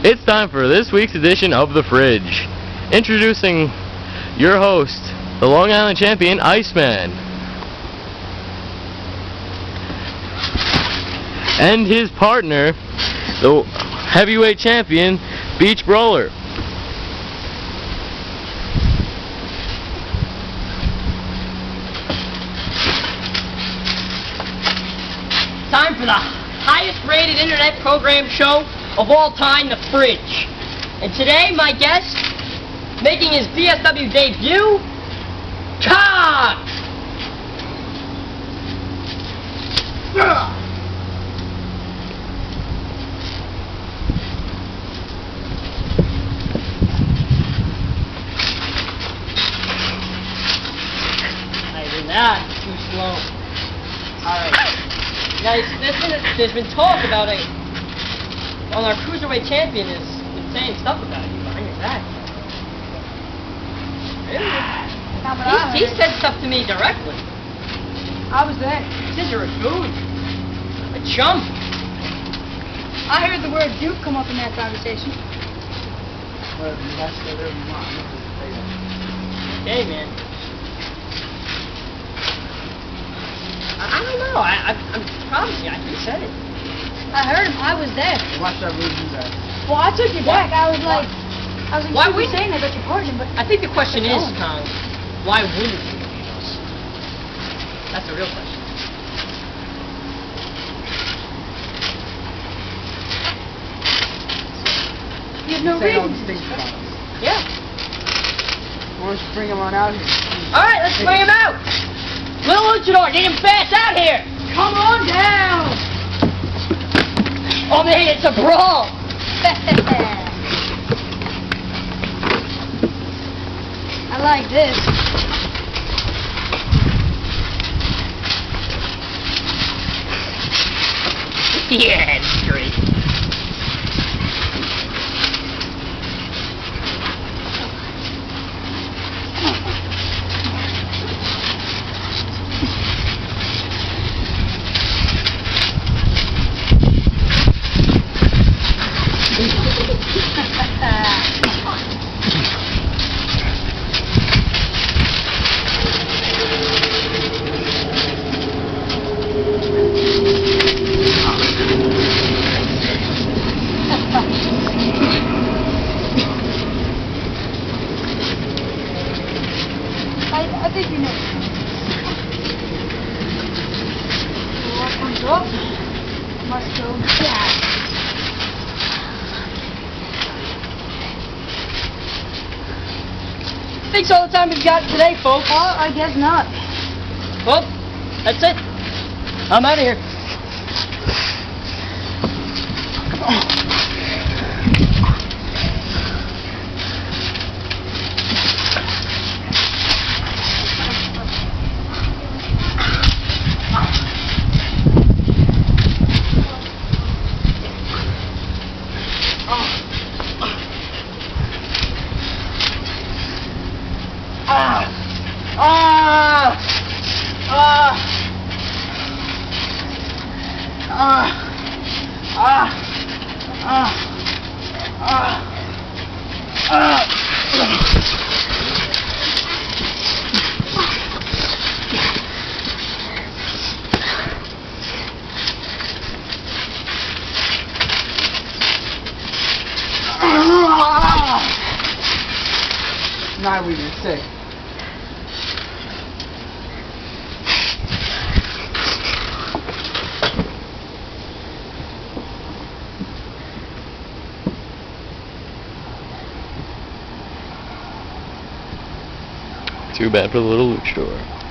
It's time for this week's edition of The Fridge. Introducing your host, the Long Island champion, Iceman. And his partner, the heavyweight champion, Beach Brawler. Time for the highest rated internet program show of all time, The Fridge. And today, my guest, making his BSW debut, Cogs! That's too slow. Alright. Now, there's been talk about on our Cruiserweight champion has been saying stuff about you behind your back. Really? He said stuff to me directly. I was there. He says you're a goon. A chump. I heard the word Duke come up in that conversation. Okay, man. I don't know. I promise you, he said it. I heard him. I was there. Watch that move you guys. Well, I took you back. I was like, Why you were would- saying that about your partner, but I think the question is, Keep going. Kong, why wouldn't you leave us? That's the real question. you have no Say all reason. these things about us. Yeah. Why don't you bring him on out here? All right, let's bring him out. Little Luchador, get him fast out here. Come on down. Oh man, it's a brawl. I like this. Yeah, it's great. I think you know. What comes up must go down. Thanks all the time we've got today, folks. I guess not. Well, that's it. I'm out of here. Now we been sick. Too bad for the little luchador.